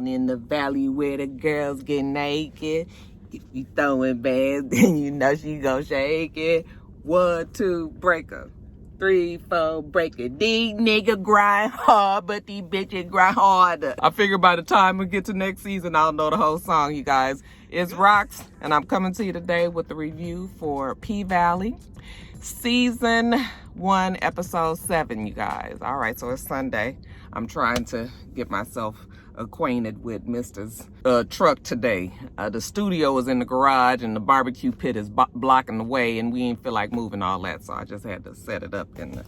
down in the valley where the girls get naked. If you throwing bags, then you know she gon' shake it. 1, 2, break up. 3, 4, break it. These niggas grind hard, but these bitches grind harder. I figure by the time we get to next season, I'll know the whole song, you guys. It's Rox, and I'm coming to you today with the review for P-Valley. Season 1, episode 7, you guys. All right, so it's Sunday. I'm trying to get myself acquainted with Mr.'s truck today. The studio is in the garage and the barbecue pit is blocking the way, and we ain't feel like moving all that, so I just had to set it up in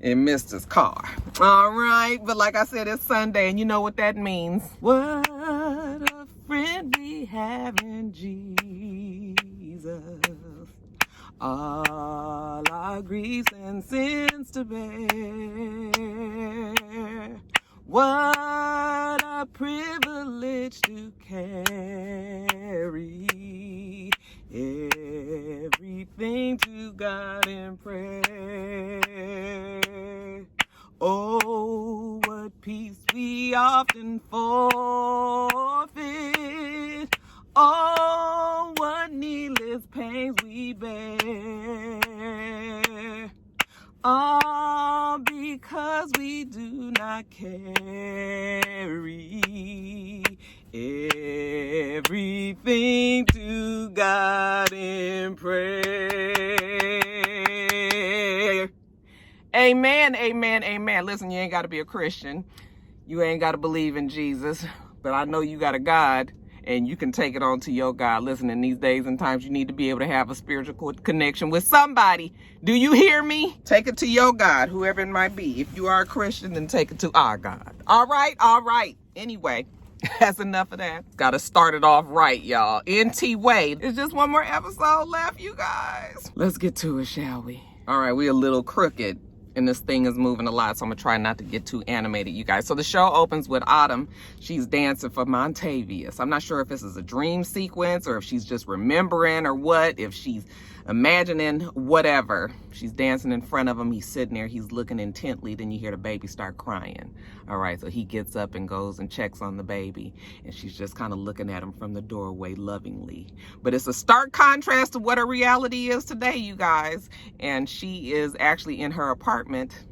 Mr.'s car. All right, but like I said, it's Sunday, and you know what that means. What a friend we have in Jesus. All our griefs and sins to bear. What a privilege to carry everything to God in prayer. Oh, what peace we often forfeit. Oh, what needless pains we bear. All because we do not carry everything to God in prayer. Amen, amen, amen. Listen, you ain't got to be a Christian. You ain't got to believe in Jesus. But I know you got a God, and you can take it on to your God. Listen, in these days and times, you need to be able to have a spiritual connection with somebody. Do you hear me? Take it to your God, whoever it might be. If you are a Christian, then take it to our God. All right, all right. Anyway, that's enough of that. Got to start it off right, y'all. NT Way. It's just one more episode left, you guys. Let's get to it, shall we? All right, we a little crooked. And this thing is moving a lot, so I'm gonna try not to get too animated, you guys. So the show opens with Autumn. She's dancing for Montavious. I'm not sure if this is a dream sequence or if she's just remembering or what, if she's imagining, whatever. She's dancing in front of him. He's sitting there. He's looking intently. Then you hear the baby start crying. All right, so he gets up and goes and checks on the baby. And she's just kind of looking at him from the doorway lovingly. But it's a stark contrast to what her reality is today, you guys. And she is actually in her apartment.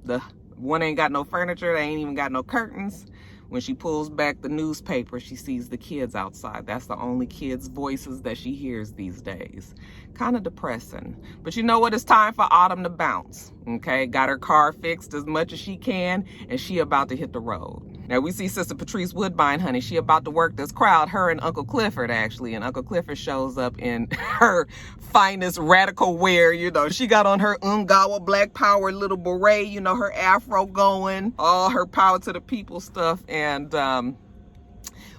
The one ain't got no furniture. They ain't even got no curtains. When she pulls back the newspaper, she sees the kids outside. That's the only kids' voices that she hears these days. Kind of depressing. But you know what? It's time for Autumn to bounce. Okay? Got her car fixed as much as she can, and she about to hit the road. Now, we see Sister Patrice Woodbine, honey. She about to work this crowd, her and Uncle Clifford, actually. And Uncle Clifford shows up in her finest radical wear. You know, she got on her Ungawa Black Power little beret, you know, her afro going, all her power to the people stuff. And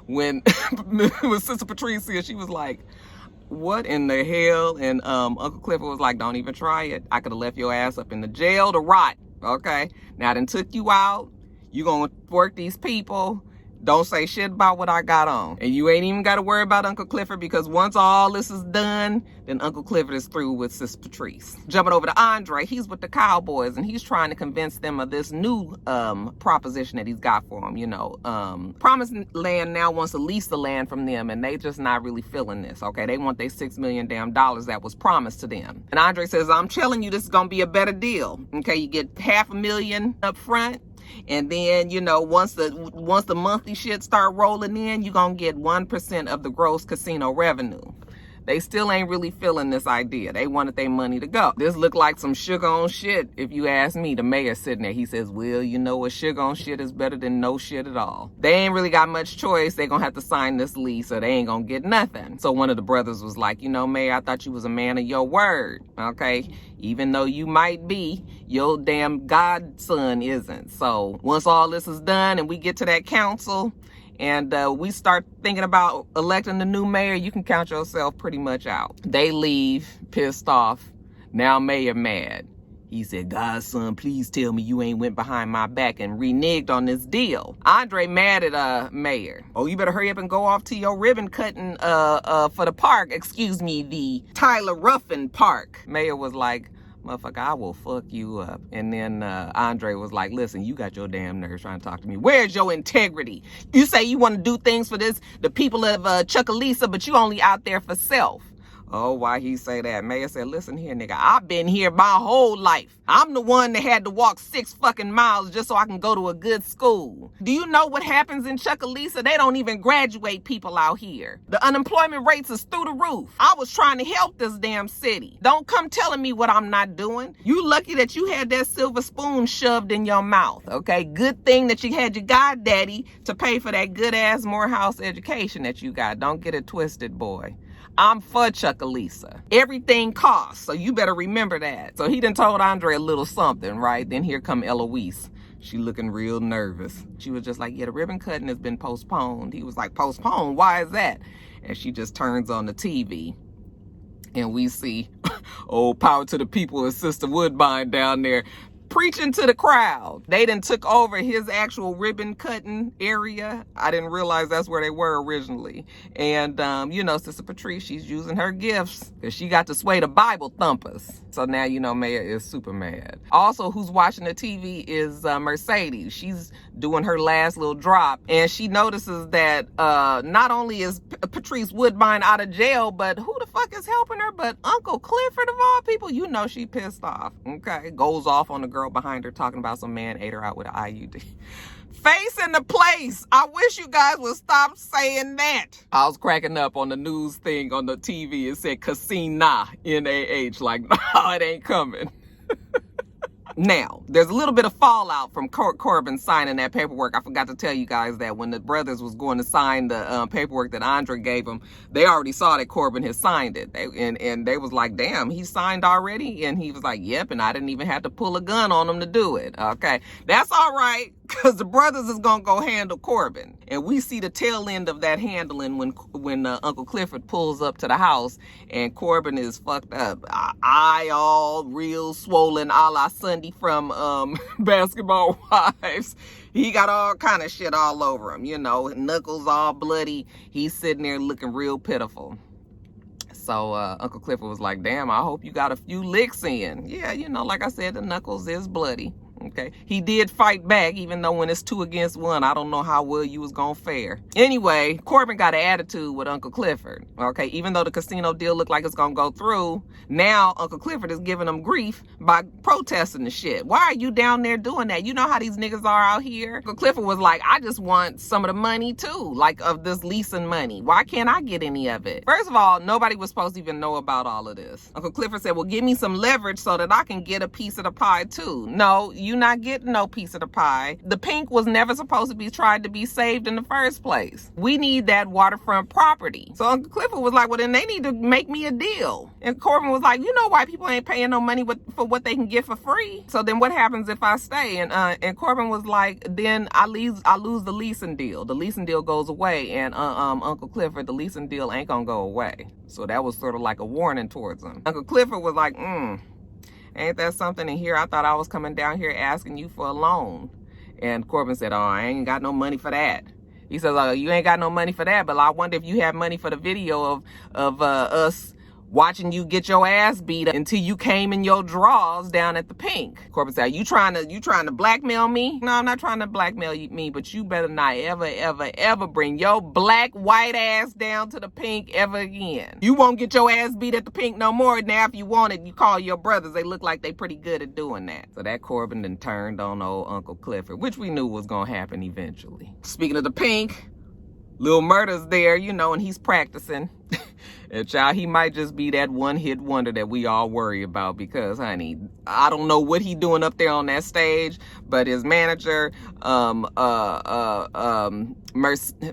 when Sister Patrice here, she was like, what in the hell? And Uncle Clifford was like, don't even try it. I could have left your ass up in the jail to rot. Okay? Now, I done took you out. You gonna work these people. Don't say shit about what I got on. And you ain't even got to worry about Uncle Clifford, because once all this is done, then Uncle Clifford is through with Sis Patrice. Jumping over to Andre, he's with the Cowboys, and he's trying to convince them of this new proposition that he's got for them. You know, Promised Land now wants to lease the land from them, and they just not really feeling this, okay? They want their $6 million that was promised to them. And Andre says, I'm telling you, this is going to be a better deal, okay? You get $500,000 up front. And then, you know, once the monthly shit start rolling in, you're going to get 1% of the gross casino revenue. They still ain't really feeling this idea. They wanted their money to go. This looked like some sugar on shit, if you ask me. The mayor sitting there, he says, well, you know what, sugar on shit is better than no shit at all. They ain't really got much choice. They gonna have to sign this lease or they ain't gonna get nothing. So one of the brothers was like, you know, Mayor, I thought you was a man of your word, okay? Even though you might be, your damn godson isn't. So once all this is done and we get to that council, and we start thinking about electing the new mayor, you can count yourself pretty much out. They leave pissed off. Now mayor mad. He said, Godson, please tell me you ain't went behind my back and reneged on this deal. Andre mad at mayor. Oh, you better hurry up and go off to your ribbon cutting for the park. Excuse me, the Tyler Ruffin Park. Mayor was like, motherfucker, I will fuck you up. And then Andre was like, listen, you got your damn nerves trying to talk to me. Where's your integrity? You say you want to do things for the people of Chuckalisa, but you only out there for self. Oh, why he say that? Mayor said, listen here, nigga, I've been here my whole life. I'm the one that had to walk 6 fucking miles just so I can go to a good school. Do you know what happens in Chuckalisa? They don't even graduate people out here. The unemployment rates is through the roof. I was trying to help this damn city. Don't come telling me what I'm not doing. You lucky that you had that silver spoon shoved in your mouth, okay? Good thing that you had your goddaddy to pay for that good-ass Morehouse education that you got. Don't get it twisted, boy. I'm for Chuckalisa. Everything costs, so you better remember that. So he done told Andre a little something, right? Then here come Eloise. She looking real nervous. She was just like, yeah, the ribbon cutting has been postponed. He was like, postponed? Why is that? And she just turns on the TV. And we see, oh, power to the people and Sister Woodbine down there preaching to the crowd. They done took over his actual ribbon cutting area. I didn't realize that's where they were originally. And, you know, Sister Patrice, she's using her gifts because she got to sway the Bible thumpers. So now, you know, Maya is super mad. Also, who's watching the TV is Mercedes. She's doing her last little drop. And she notices that not only is Patrice Woodbine out of jail, but who the fuck is helping her but Uncle Clifford of all people? You know she pissed off, okay? Goes off on the girl behind her talking about some man ate her out with an IUD. Face in the place. I wish you guys would stop saying that. I was cracking up on the news thing on the TV. It said Casina, N-A-H, like, no, it ain't coming. Now, there's a little bit of fallout from Corbin signing that paperwork. I forgot to tell you guys that when the brothers was going to sign the paperwork that Andre gave them, they already saw that Corbin had signed it. And they was like, damn, he signed already? And he was like, yep, and I didn't even have to pull a gun on him to do it. Okay, that's all right, because the brothers is going to go handle Corbin. And we see the tail end of that handling when Uncle Clifford pulls up to the house and Corbin is fucked up. Eye all real swollen a la Sunday from Basketball Wives. He got all kind of shit all over him, you know, knuckles all bloody. He's sitting there looking real pitiful. So Uncle Clifford was like, damn, I hope you got a few licks in. Yeah, you know, like I said, the knuckles is bloody. Okay, he did fight back, even though when it's 2 against 1, I don't know how well you was gonna fare. Anyway, Corbin got an attitude with Uncle Clifford. Okay, even though the casino deal looked like it's gonna go through, now Uncle Clifford is giving him grief by protesting the shit. Why are you down there doing that? You know how these niggas are out here? Uncle Clifford was like, I just want some of the money too, like of this leasing money. Why can't I get any of it? First of all, nobody was supposed to even know about all of this. Uncle Clifford said, well, give me some leverage so that I can get a piece of the pie too. No, you not getting no piece of the pie. The pink was never supposed to be tried to be saved in the first place. We need that waterfront property. So Uncle Clifford was like, well, then they need to make me a deal. And Corbin was like, you know why people ain't paying no money for what they can get for free? So then what happens if I stay? And Corbin was like, then I lose the leasing deal. The leasing deal goes away. And Uncle Clifford, the leasing deal ain't gonna go away. So that was sort of like a warning towards him. Uncle Clifford was like, ain't that something in here? I thought I was coming down here asking you for a loan. And Corbin said, oh, I ain't got no money for that. He says, oh, you ain't got no money for that, but I wonder if you have money for the video of us watching you get your ass beat up until you came in your drawers down at the pink. Corbin said, you trying to blackmail me? No, I'm not trying to blackmail me, but you better not ever bring your black white ass down to the pink ever again. You won't get your ass beat at the pink no more. Now if you want it, you call your brothers. They look like they pretty good at doing that. So that Corbin then turned on old Uncle Clifford, which we knew was gonna happen eventually. Speaking of the pink, Lil Murda's there, you know, and he's practicing. And child, he might just be that one-hit wonder that we all worry about because, honey, I don't know what he doing up there on that stage, but his manager,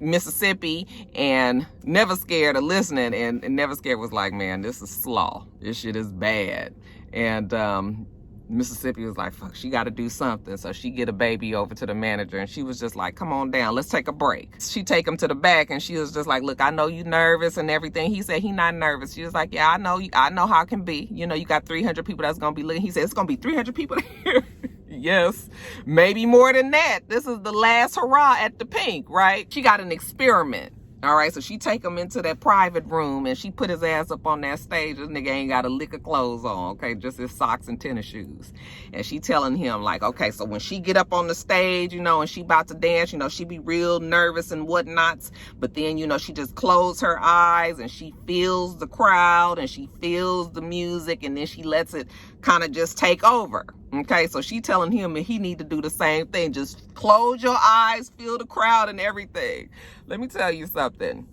Mississippi, and Never Scared of listening, and Never Scared was like, man, this is slaw. This shit is bad. And Mississippi was like, fuck, she got to do something. So she get a baby over to the manager, and she was just like, come on down, let's take a break. She take him to the back, and she was just like, look, I know you nervous and everything. He said he not nervous. She was like, yeah, I know how it can be. You know, you got 300 people that's going to be looking. He said, it's going to be 300 people here. Yes, maybe more than that. This is the last hurrah at the pink, right? She got an experiment. All right, so she take him into that private room and she put his ass up on that stage. This nigga ain't got a lick of clothes on, okay? Just his socks and tennis shoes. And she telling him like, okay, so when she get up on the stage, you know, and she about to dance, you know, she be real nervous and whatnots. But then, you know, she just close her eyes and she feels the crowd and she feels the music and then she lets it kind of just take over. Okay, so she telling him that he need to do the same thing. Just close your eyes, feel the crowd and everything. Let me tell you something.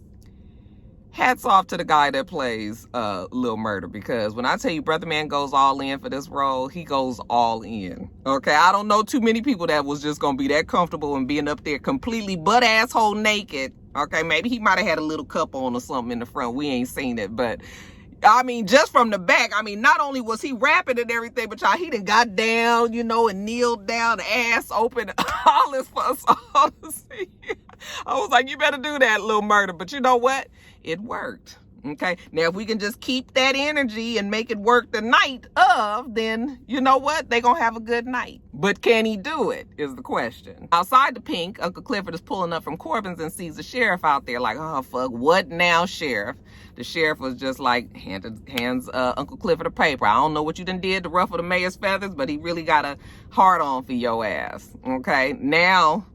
Hats off to the guy that plays Lil Murda, because when I tell you Brother Man goes all in for this role, he goes all in. Okay, I don't know too many people that was just gonna be that comfortable and being up there completely butt asshole naked. Okay, maybe he might have had a little cup on or something in the front. We ain't seen it, but I mean, just from the back, I mean, not only was he rapping and everything, but y'all, he done got down, you know, and kneeled down, ass open, all this for us all to see. I was like, you better do that, Lil Murda. But you know what? It worked. Okay. Now, if we can just keep that energy and make it work the night of, then you know what? They're going to have a good night. But can he do it is the question. Outside the pink, Uncle Clifford is pulling up from Corbin's and sees the sheriff out there like, oh, fuck, what now, sheriff? The sheriff was just like, hands Uncle Clifford a paper. I don't know what you done did to ruffle the mayor's feathers, but he really got a hard on for your ass. Okay. Now,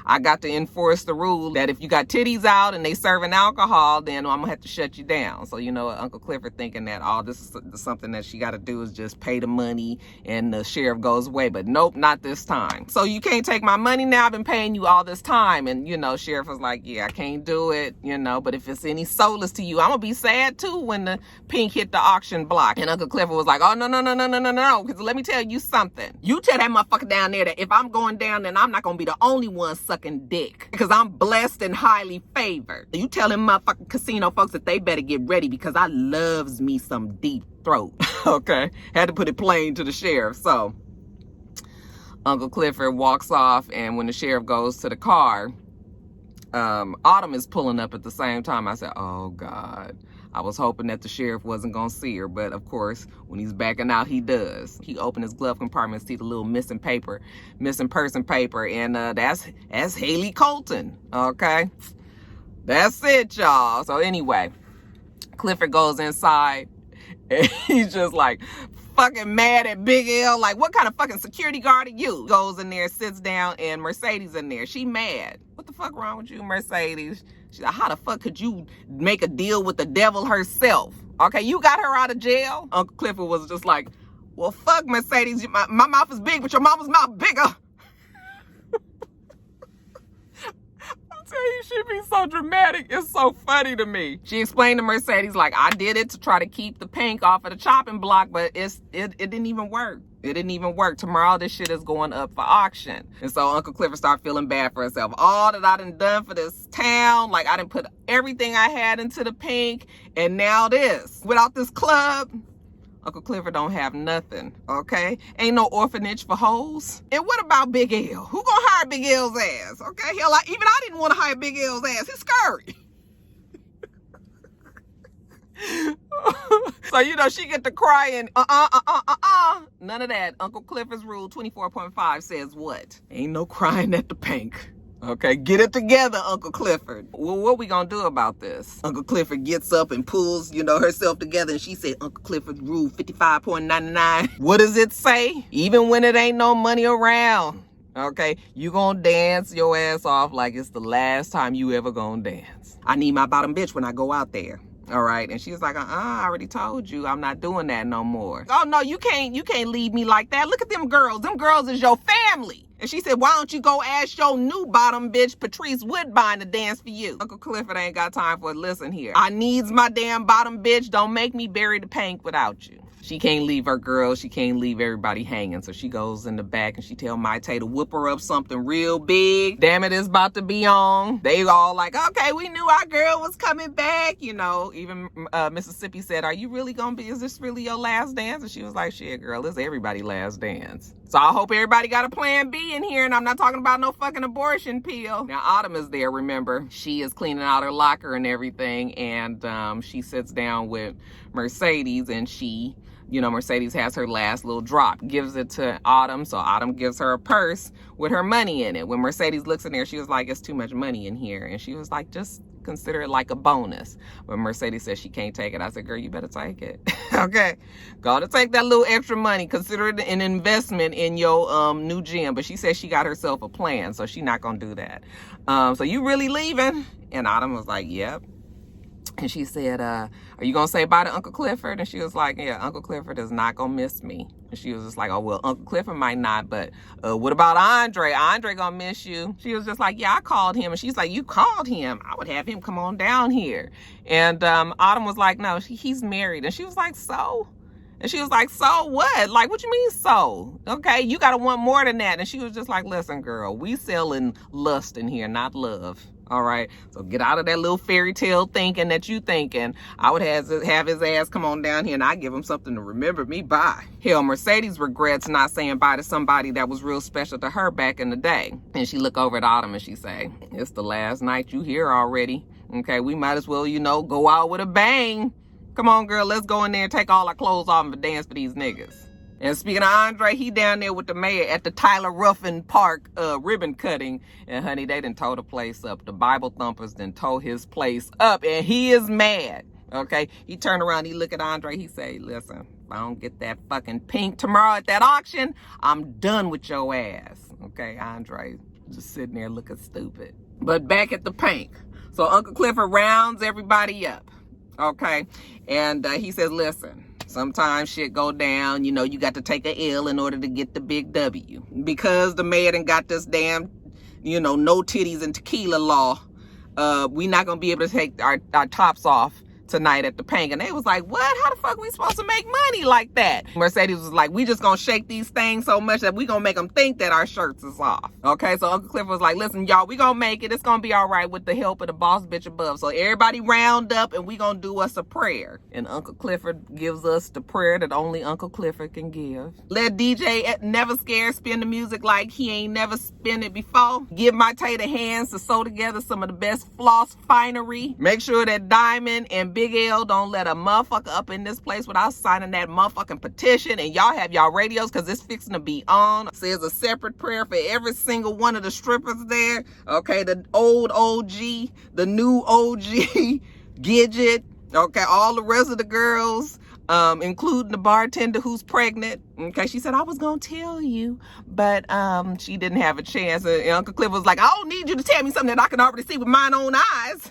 I got to enforce the rule that if you got titties out and they serving alcohol, then I'm gonna have to shut you down. So, you know, Uncle Clifford thinking that all this is something that she got to do is just pay the money and the sheriff goes away. But nope, not this time. So you can't take my money now. I've been paying you all this time. And, you know, sheriff was like, yeah, I can't do it, you know, but if it's any solace to you, I'm gonna be sad too when the pink hit the auction block. And Uncle Clifford was like, oh, no. Because let me tell you something. You tell that motherfucker down there that if I'm going down, then I'm not gonna be the only one sucking dick, because I'm blessed and highly favored. You tell them motherfucking casino folks that they better get ready, because I loves me some deep throat. Okay, had to put it plain to the sheriff. So Uncle Clifford walks off, and when the sheriff goes to the car, Autumn is pulling up at the same time. I said, oh God, I was hoping that the sheriff wasn't gonna see her, but of course, when he's backing out, he does. He opened his glove compartment, see the little missing person paper, and that's Haley Colton. Okay, that's it, y'all. So anyway, Clifford goes inside, and he's just like fucking mad at Big L. Like, what kind of fucking security guard are you? Goes in there, sits down, and Mercedes in there. She mad. What the fuck wrong with you, Mercedes? She's like, how the fuck could you make a deal with the devil herself? Okay, you got her out of jail? Uncle Clifford was just like, well, fuck, Mercedes. My mouth is big, but your mama's mouth bigger. I tell you, she be so dramatic. It's so funny to me. She explained to Mercedes, like, I did it to try to keep the pink off of the chopping block, but it didn't even work. It didn't even work. Tomorrow, this shit is going up for auction. And so Uncle Clifford started feeling bad for himself. All that I done for this town, like I done put everything I had into the pink, and now this. Without this club, Uncle Clifford don't have nothing, okay? Ain't no orphanage for hoes. And what about Big L? Who gonna hire Big L's ass, okay? Hell, even I didn't want to hire Big L's ass. He's scary. So, you know, she get to crying, none of that. Uncle Clifford's rule 24.5 says what? Ain't no crying at the pink. Okay, get it together, Uncle Clifford. Well, what we gonna do about this? Uncle Clifford gets up and pulls, you know, herself together, and she said, Uncle Clifford rule 55.99. What does it say? Even when it ain't no money around, okay, you gonna dance your ass off like it's the last time you ever gonna dance. I need my bottom bitch when I go out there. All right. And she's like, I already told you I'm not doing that no more. Oh, no, you can't leave me like that. Look at them girls. Them girls is your family. And she said, why don't you go ask your new bottom bitch, Patrice Woodbine, to dance for you? Uncle Clifford ain't got time for it. Listen here. I needs my damn bottom bitch. Don't make me bury the pink without you. She can't leave her girls. She can't leave everybody hanging. So she goes in the back and she tell Maite to whip her up something real big. Damn it, it's about to be on. They all like, okay, we knew our girl was coming back. You know, even Mississippi said, are you really gonna be, is this really your last dance? And she was like, shit, girl, this is everybody's last dance. So I hope everybody got a plan B in here, and I'm not talking about no fucking abortion pill. Now, Autumn is there, remember. She is cleaning out her locker and everything, and she sits down with Mercedes, and she you know, Mercedes has her last little drop, gives it to Autumn. So Autumn gives her a purse with her money in it. When Mercedes looks in there, she was like, it's too much money in here. And she was like, just consider it like a bonus. But Mercedes says she can't take it. I said, girl, you better take it. Okay. Gotta take that little extra money. Consider it an investment in your new gym. But she said she got herself a plan, so she's not gonna do that. So you really leaving? And Autumn was like, yep. And she said, are you gonna say bye to Uncle Clifford? And she was like, yeah, Uncle Clifford is not gonna miss me. And she was just like, oh, well, Uncle Clifford might not, but what about Andre? Andre gonna miss you. She was just like, yeah, I called him. And she's like, you called him? I would have him come on down here. And Autumn was like, no, he's married. And she was like, so? And she was like, so what? Like, what you mean so? Okay, you gotta want more than that. And she was just like, listen, girl, we selling lust in here, not love. All right, so get out of that little fairy tale thinking that you thinking. I would have his ass come on down here and I give him something to remember me by. Hell, Mercedes regrets not saying bye to somebody that was real special to her back in the day. And she look over at Autumn and she say, it's the last night you here already. Okay, we might as well, you know, go out with a bang. Come on, girl, let's go in there and take all our clothes off and dance for these niggas. And speaking of Andre, he down there with the mayor at the Tyler Ruffin Park ribbon cutting. And honey, they done tore the place up. The Bible thumpers done tore his place up. And he is mad. Okay? He turned around, he look at Andre, he say, listen, if I don't get that fucking pink tomorrow at that auction, I'm done with your ass. Okay, Andre just sitting there looking stupid. But back at the pink. So Uncle Clifford rounds everybody up. Okay? And he says, listen, sometimes shit go down, you know, you got to take a L in order to get the big W. Because the mayor done got this damn, you know, no titties and tequila law, we not gonna be able to take our tops off tonight at the Pink. And they was like, what? How the fuck we supposed to make money like that? Mercedes was like, we just gonna shake these things so much that we gonna make them think that our shirts is off. Okay, so Uncle Clifford was like, listen, y'all, we gonna make it. It's gonna be all right with the help of the boss bitch above. So everybody round up and we gonna do us a prayer. And Uncle Clifford gives us the prayer that only Uncle Clifford can give. Let DJ Never Scared spin the music like he ain't never spin it before. Give my tater hands to sew together some of the best floss finery. Make sure that Diamond and Big L don't let a motherfucker up in this place without signing that motherfucking petition. And y'all have y'all radios because it's fixing to be on. Says a separate prayer for every single one of the strippers there. Okay, the old OG, the new OG, Gidget. Okay, all the rest of the girls, including the bartender who's pregnant. Okay, she said, I was gonna tell you, but she didn't have a chance. And Uncle Cliff was like, I don't need you to tell me something that I can already see with mine own eyes.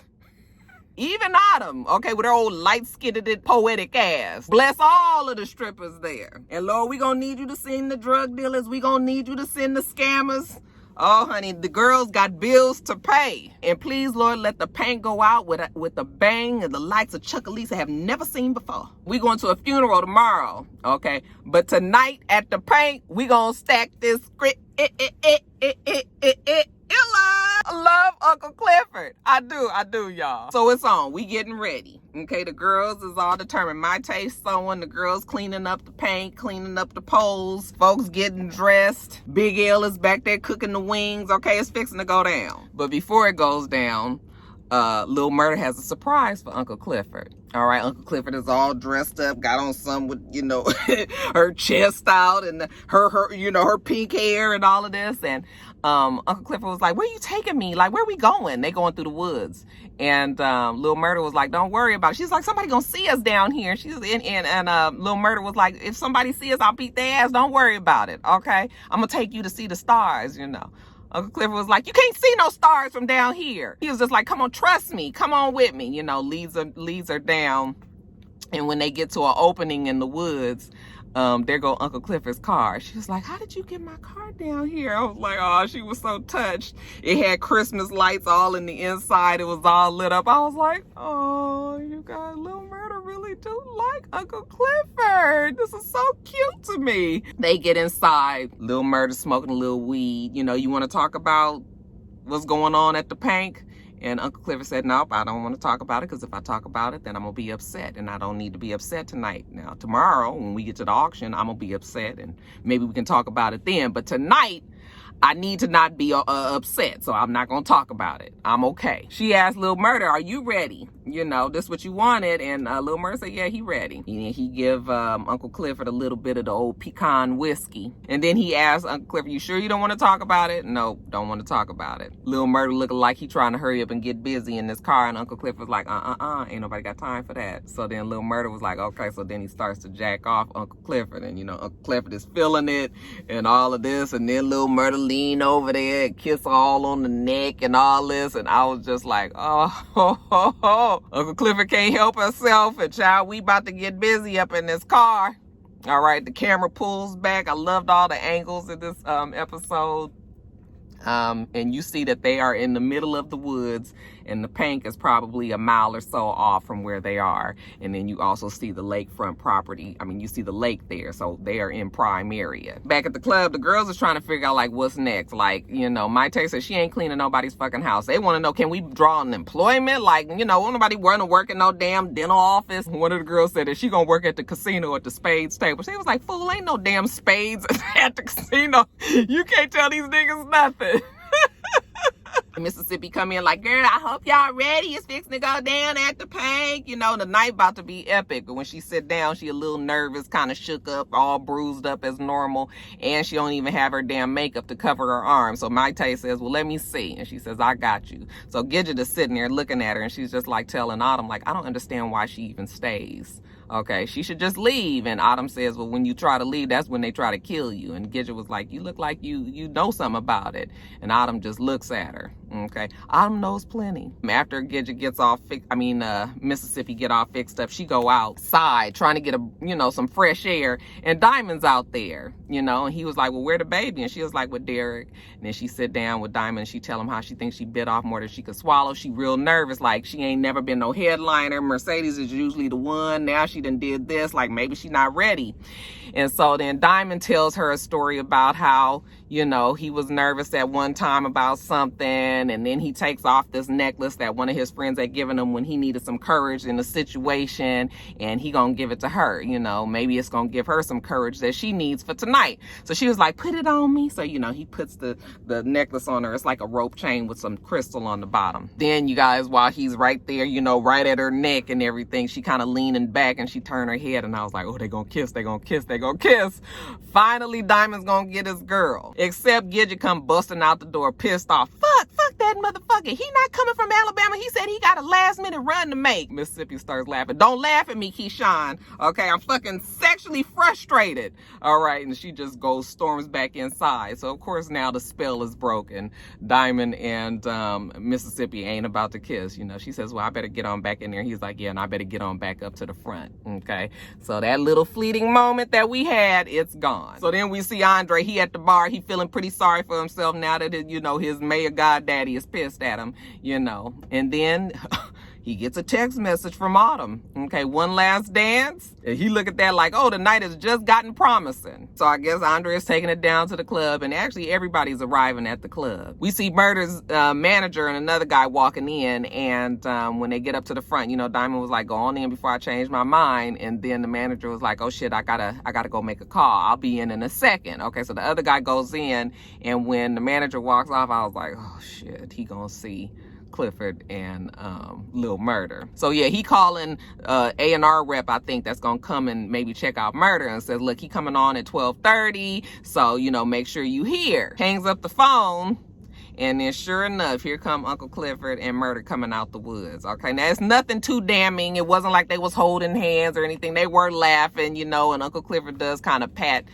Even Autumn, okay, with her old light-skinned poetic ass. Bless all of the strippers there. And Lord, we gonna need you to send the drug dealers. We gonna need you to send the scammers. Oh, honey, the girls got bills to pay. And please, Lord, let the paint go out with a bang and the likes of Chuck Elisa have never seen before. We going to a funeral tomorrow, okay? But tonight at the paint, we gonna stack this script. I love Uncle Clifford. I do, y'all. So it's on. We getting ready. Okay, the girls is all determined. My taste sewing, the girls cleaning up the paint, cleaning up the poles, folks getting dressed. Big L is back there cooking the wings. Okay, it's fixing to go down. But before it goes down, Lil Murda has a surprise for Uncle Clifford. All right, Uncle Clifford is all dressed up, got on some with, you know, her chest out and her, you know, her pink hair and all of this. And Uncle Clifford was like, where you taking me? Like, where we going? They going through the woods. And Lil Murda was like, don't worry about it. She's like, somebody gonna see us down here. She's and Lil Murda was like, if somebody see us, I'll beat their ass. Don't worry about it, okay? I'm gonna take you to see the stars, you know. Uncle Clifford was like, you can't see no stars from down here. He was just like, come on, trust me. Come on with me. You know, leads her down. And when they get to an opening in the woods, there go Uncle Clifford's car. She was like, how did you get my car down here? I was like, oh, she was so touched. It had Christmas lights all in the inside. It was all lit up. I was like, oh, you guys, Lil Murda really do like Uncle Clifford. This is so cute to me. They get inside. Lil Murda smoking a little weed. You know, you want to talk about what's going on at the Pink? And Uncle Clifford said, nope, I don't want to talk about it because if I talk about it, then I'm going to be upset. And I don't need to be upset tonight. Now, tomorrow, when we get to the auction, I'm going to be upset. And maybe we can talk about it then. But tonight, I need to not be upset. So I'm not going to talk about it. I'm okay. She asked Lil Murda, are you ready? you know, this what you wanted. And Lil Murda said, yeah, he ready. And he give Uncle Clifford a little bit of the old pecan whiskey. And then he asked Uncle Clifford, you sure you don't want to talk about it? No, don't want to talk about it. Lil Murda looking like he trying to hurry up and get busy in this car. And Uncle Clifford was like, ain't nobody got time for that. So then Lil Murda was like, okay. So then he starts to jack off Uncle Clifford. And, you know, Uncle Clifford is feeling it and all of this. And then Lil Murda lean over there and kiss all on the neck and all this. And I was just like, oh. Uncle Clifford can't help herself. And child, we about to get busy up in this car. All right, the camera pulls back. I loved all the angles in this episode. And you see that they are in the middle of the woods, and the paint is probably a mile or so off from where they are. And then you also see the lakefront property. I mean, you see the lake there, so they are in prime area. Back at the club, the girls are trying to figure out, like, what's next. Like, you know, Mayte says she ain't cleaning nobody's fucking house. They want to know, can we draw an employment? Like, you know, won't nobody want to work in no damn dental office. One of the girls said that she gonna work at the casino at the spades table. She was like, fool, ain't no damn spades at the casino. You can't tell these niggas nothing. Mississippi come in like, girl, I hope y'all ready. It's fixing to go down at the Pank. You know, the night about to be epic. But when she sit down, she a little nervous, kind of shook up, all bruised up as normal. And she don't even have her damn makeup to cover her arms. So Mayte says, well, let me see. And she says, I got you. So Gidget is sitting there looking at her, and she's just like telling Autumn, like, I don't understand why she even stays. Okay, she should just leave. And Autumn says, well, when you try to leave, that's when they try to kill you. And Gidget was like, you look like you know something about it. And Autumn just looks at her. Okay, Autumn knows plenty. After Gidget gets all Mississippi get all fixed up, she go outside trying to get some fresh air. And Diamond's out there, you know. And he was like, well, where the baby? And she was like, with Derek. And then she sit down with Diamond and she tell him how she thinks she bit off more than she could swallow. She real nervous, like she ain't never been no headliner. Mercedes is usually the one. Now she done did this, like maybe she not ready. And so then Diamond tells her a story about how, you know, he was nervous at one time about something, and then he takes off this necklace that one of his friends had given him when he needed some courage in a situation, and he gonna give it to her. You know, maybe it's gonna give her some courage that she needs for tonight. So she was like, put it on me. So, you know, he puts the necklace on her. It's like a rope chain with some crystal on the bottom. Then, you guys, while he's right there, you know, right at her neck and everything, she kind of leaning back and she turned her head, and I was like, oh, they gonna kiss, they gonna kiss, they gonna kiss. Finally, Diamond's gonna get his girl. Except Gidget come busting out the door pissed off. Fuck that motherfucker. He not coming from Alabama. He said he got a last minute run to make. Mississippi starts laughing. Don't laugh at me, Keyshawn. Okay, I'm fucking sexually frustrated. All right, and she just storms back inside. So of course now the spell is broken. Diamond and Mississippi ain't about to kiss. You know, she says, well, I better get on back in there. He's like, yeah, and I better get on back up to the front. Okay, so that little fleeting moment that we had, it's gone. So then we see Andre. He at the bar. He feeling pretty sorry for himself now that, you know, his mayor goddaddy is pissed at him, you know. And then he gets a text message from Autumn. Okay, one last dance. And he look at that like, oh, the night has just gotten promising. So I guess Andre is taking it down to the club, and actually everybody's arriving at the club. We see Murda's manager and another guy walking in, and when they get up to the front, you know, Diamond was like, go on in before I change my mind. And then the manager was like, oh shit, I gotta go make a call. I'll be in a second. Okay, so the other guy goes in, and when the manager walks off, I was like, oh shit, he gonna see Clifford and Lil Murda. So yeah, he calling A&R rep, I think, that's gonna come and maybe check out Murda, and says, look, he coming on at 12:30, so, you know, make sure you here. Hangs up the phone, and then sure enough, here come Uncle Clifford and Murda coming out the woods. Okay, now it's nothing too damning. It wasn't like they was holding hands or anything. They were laughing, you know, and Uncle Clifford does kind of hit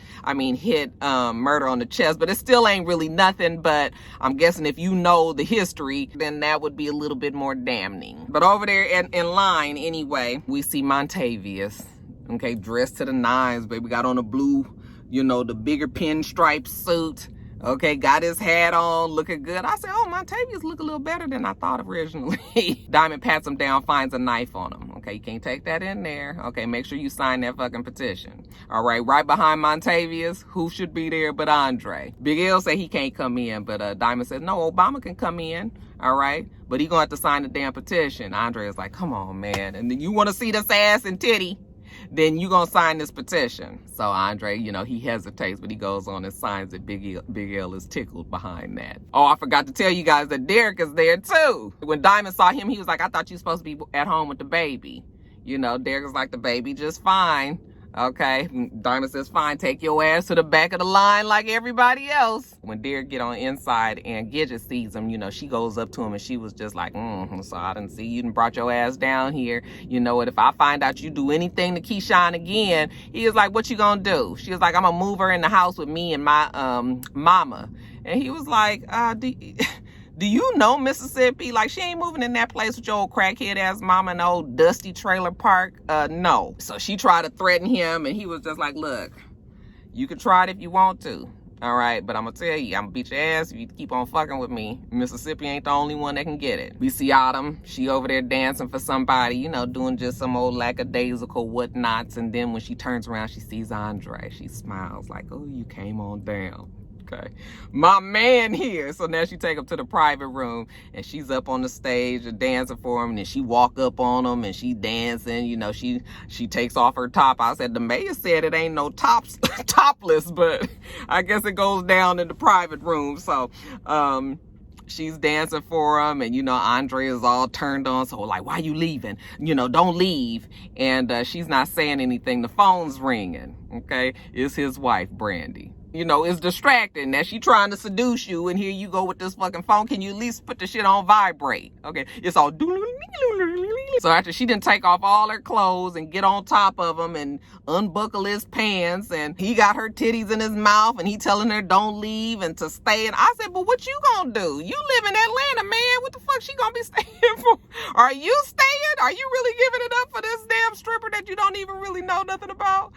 Murda on the chest, but it still ain't really nothing. But I'm guessing if you know the history, then that would be a little bit more damning. But over there in line, anyway, we see Montavious, okay, dressed to the nines, baby, got on a blue, you know, the bigger pinstripe suit. Okay, got his hat on, looking good. I said, oh, Montavious look a little better than I thought originally. Diamond pats him down, finds a knife on him. Okay, you can't take that in there. Okay, make sure you sign that fucking petition. All right, right behind Montavious, who should be there but Andre? Big L said he can't come in, but Diamond said, no, Obama can come in. All right, but he gonna have to sign the damn petition. Andre is like, come on, man. And then you want to see this ass and titty? then you gonna sign this petition. So Andre, you know, he hesitates, but he goes on and signs it. Big L is tickled behind that. Oh, I forgot to tell you guys that Derek is there too. When Diamond saw him, he was like, I thought you were supposed to be at home with the baby. You know, Derek was like, the baby just fine. Okay, Diamond says, fine, take your ass to the back of the line like everybody else. When Derek get on inside and Gidget sees him, you know, she goes up to him and she was just like, so I didn't see you and brought your ass down here. You know what, if I find out you do anything to Keyshawn again, he was like, what you gonna do? She was like, I'm gonna move her in the house with me and my mama. And he was like, do you know Mississippi? Like, she ain't moving in that place with your old crackhead ass mama in the old dusty trailer park. No. So she tried to threaten him, and he was just like, look, you can try it if you want to. All right, but I'm gonna tell you, I'm gonna beat your ass if you keep on fucking with me. Mississippi ain't the only one that can get it. We see Autumn, she over there dancing for somebody, you know, doing just some old lackadaisical whatnots. And then when she turns around, she sees Andre. She smiles like, oh, you came on down. Okay, my man here. So now she take him to the private room, and she's up on the stage and dancing for him. And then she walk up on him and she dancing. You know, she takes off her top. I said the mayor said it ain't no topless, but I guess it goes down in the private room. So she's dancing for him, and you know, Andre is all turned on. So like, why you leaving? You know, don't leave. And she's not saying anything. The phone's ringing. Okay, it's his wife, Brandy. You know, it's distracting that she trying to seduce you, and here you go with this fucking phone. Can you at least put the shit on vibrate? Okay, it's all so after she didn't take off all her clothes and get on top of him and unbuckle his pants, and he got her titties in his mouth, and he telling her don't leave and to stay. And I said, but what you gonna do? You live in Atlanta, man. What the fuck she gonna be staying for? Are you staying? Are you really giving it up for this damn stripper that you don't even really know nothing about?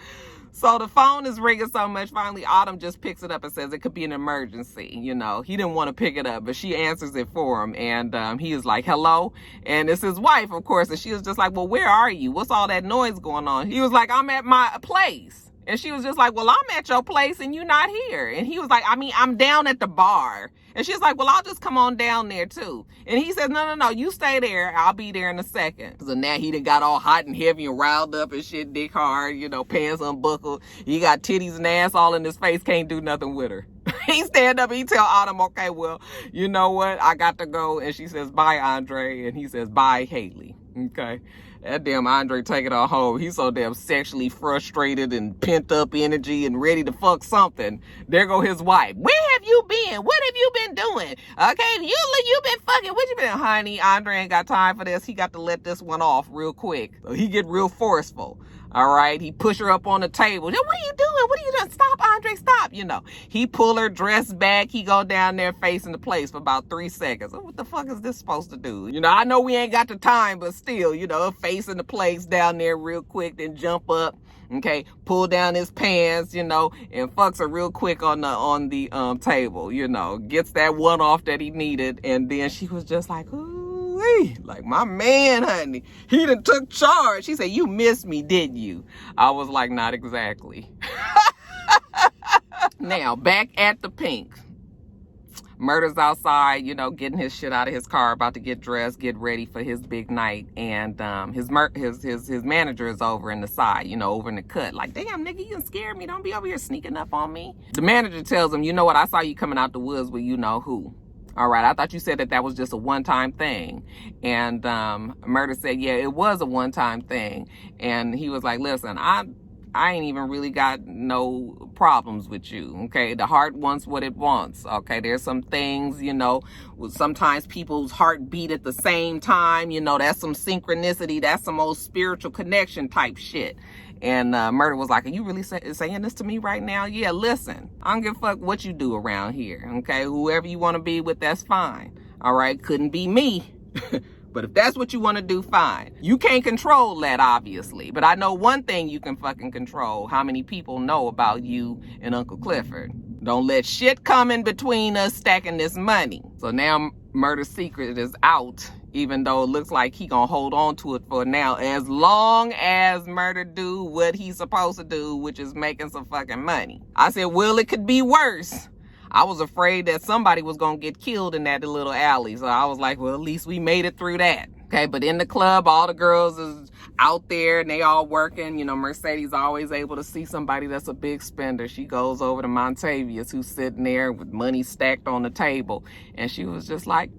So the phone is ringing so much, finally Autumn just picks it up and says it could be an emergency. You know, he didn't want to pick it up, but she answers it for him. And he is like, hello? And it's his wife, of course. And she was just like, well, where are you? What's all that noise going on? He was like, I'm at my place. And she was just like, well, I'm at your place and you're not here. And he was like, I mean, I'm down at the bar. And she's like, well, I'll just come on down there too. And he says, no, you stay there. I'll be there in a second. So now he done got all hot and heavy and riled up and shit, dick hard, you know, pants unbuckled. He got titties and ass all in his face, can't do nothing with her. He stand up and he tell Autumn, okay, well, you know what? I got to go. And she says, bye, Andre. And he says, bye, Haley. Okay. That damn Andre taking her home. He's so damn sexually frustrated and pent up energy and ready to fuck something. There go his wife. Where have you been? What have you been doing? Okay, you been fucking. What you been, honey? Andre ain't got time for this. He got to let this one off real quick. So he get real forceful. All right, he push her up on the table. What are you doing? What are you doing? Stop, Andre, stop. You know, he pull her dress back. He go down there facing the place for about 3 seconds. What the fuck is this supposed to do? You know, I know we ain't got the time, but still, you know, facing the place down there real quick, then jump up. Okay, pull down his pants, you know, and fucks her real quick on the table. You know, gets that one off that he needed, and then she was just like, ooh. Like, my man, honey, he done took charge. She said, you missed me, didn't you? I was like, not exactly. Now, back at the Pink. Murda's outside, you know, getting his shit out of his car, about to get dressed, get ready for his big night. And his manager is over in the side, you know, over in the cut. Like, damn, nigga, you done scared me. Don't be over here sneaking up on me. The manager tells him, you know what? I saw you coming out the woods with you know who. All right, I thought you said that was just a one-time thing. And Murda said, yeah, it was a one-time thing. And he was like, listen, I ain't even really got no problems with you, okay? The heart wants what it wants, okay? There's some things, you know, sometimes people's heart beat at the same time, you know, that's some synchronicity, that's some old spiritual connection type shit. And Murda was like, are you really saying this to me right now? Yeah, listen, I don't give a fuck what you do around here, okay? Whoever you want to be with, that's fine, all right? Couldn't be me. But if that's what you want to do, fine. You can't control that, obviously. But I know one thing you can fucking control: how many people know about you and Uncle Clifford. Don't let shit come in between us stacking this money. So now Murda's secret is out, even though it looks like he gonna hold on to it for now, as long as Murda do what he's supposed to do, which is making some fucking money. I said, well, it could be worse. I was afraid that somebody was going to get killed in that little alley. So I was like, well, at least we made it through that. Okay, but in the club, all the girls is out there and they all working. You know, Mercedes always able to see somebody that's a big spender. She goes over to Montavious, who's sitting there with money stacked on the table. And she was just like,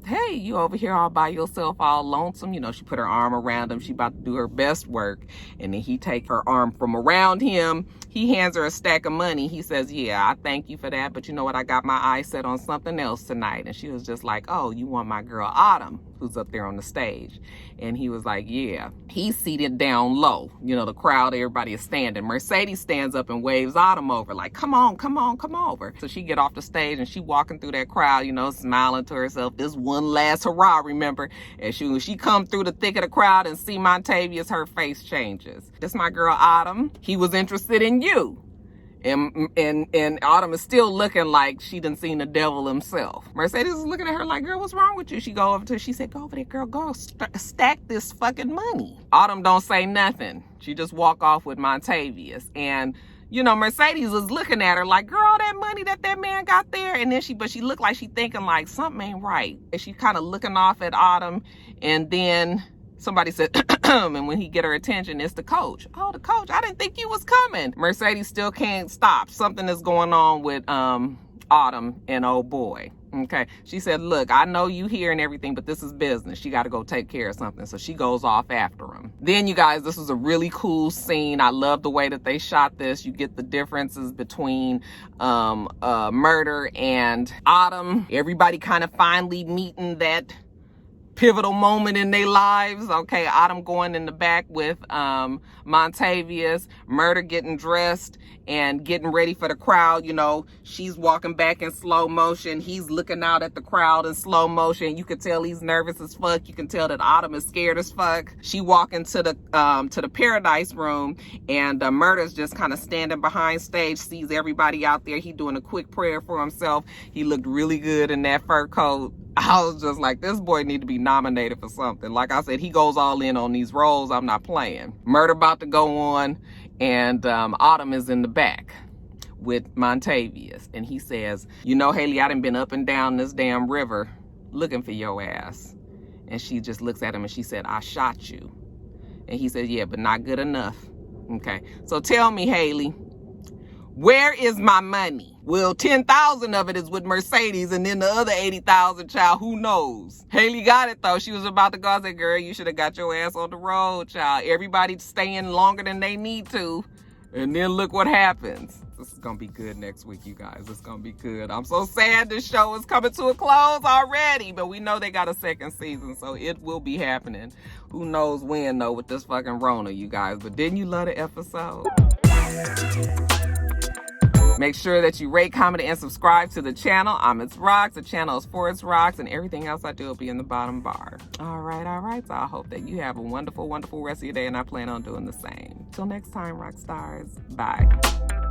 hey, you over here all by yourself, all lonesome. You know, she put her arm around him. She about to do her best work. And then he take her arm from around him. He hands her a stack of money. He says, yeah, I thank you for that. But you know what? I got my eyes set on something else tonight. And she was just like, oh, you want my girl Autumn, who's up there on the stage. And he was like, yeah. He's seated down low. You know, the crowd, everybody is standing. Mercedes stands up and waves Autumn over, like, come on, come on, come over. So she get off the stage and she walking through that crowd, you know, smiling to herself. This one last hurrah, remember? And when she come through the thick of the crowd and see Montavious, her face changes. This my girl Autumn. He was interested in you. And Autumn is still looking like she done seen the devil himself. Mercedes is looking at her like, girl, what's wrong with you? She go over to her, she said, go over there, girl, go stack this fucking money. Autumn don't say nothing. She just walk off with Montavious. And, you know, Mercedes was looking at her like, girl, that money that man got there. And then she looked like she thinking like something ain't right. And she kind of looking off at Autumn. And then somebody said, and when he get her attention, it's the coach. Oh, the coach, I didn't think you was coming. Mercedes still can't stop. Something is going on with Autumn and old boy. Okay. She said, look, I know you here and everything, but this is business. She got to go take care of something. So she goes off after him. Then, you guys, this was a really cool scene. I love the way that they shot this. You get the differences between Murder and Autumn. Everybody kind of finally meeting that pivotal moment in their lives. Okay, Autumn going in the back with Montavious, Murder getting dressed and getting ready for the crowd. You know, she's walking back in slow motion. He's looking out at the crowd in slow motion. You can tell he's nervous as fuck. You can tell that Autumn is scared as fuck. She walking to the Paradise room, and Murder's just kind of standing behind stage, sees everybody out there. He doing a quick prayer for himself. He looked really good in that fur coat. I was just like, this boy need to be nominated for something. Like I said, he goes all in on these roles. I'm not playing. Murder about to go on, and Autumn is in the back with Montavious. And he says, you know, Haley, I done been up and down this damn river looking for your ass. And she just looks at him and she said, I shot you. And he said, yeah, but not good enough. Okay, so tell me, Haley, where is my money? Well, 10,000 of it is with Mercedes, and then the other 80,000, child, who knows? Haley got it, though. She was about to go. I said, girl, you should have got your ass on the road, child. Everybody's staying longer than they need to, and then look what happens. This is going to be good next week, you guys. It's going to be good. I'm so sad this show is coming to a close already, but we know they got a second season, so it will be happening. Who knows when, though, with this fucking Rona, you guys. But didn't you love the episode? Make sure that you rate, comment, and subscribe to the channel. I'm itsrox. The channel is for itsrox, and everything else I do will be in the bottom bar. All right. So I hope that you have a wonderful, wonderful rest of your day, and I plan on doing the same. Till next time, Roxstars. Bye.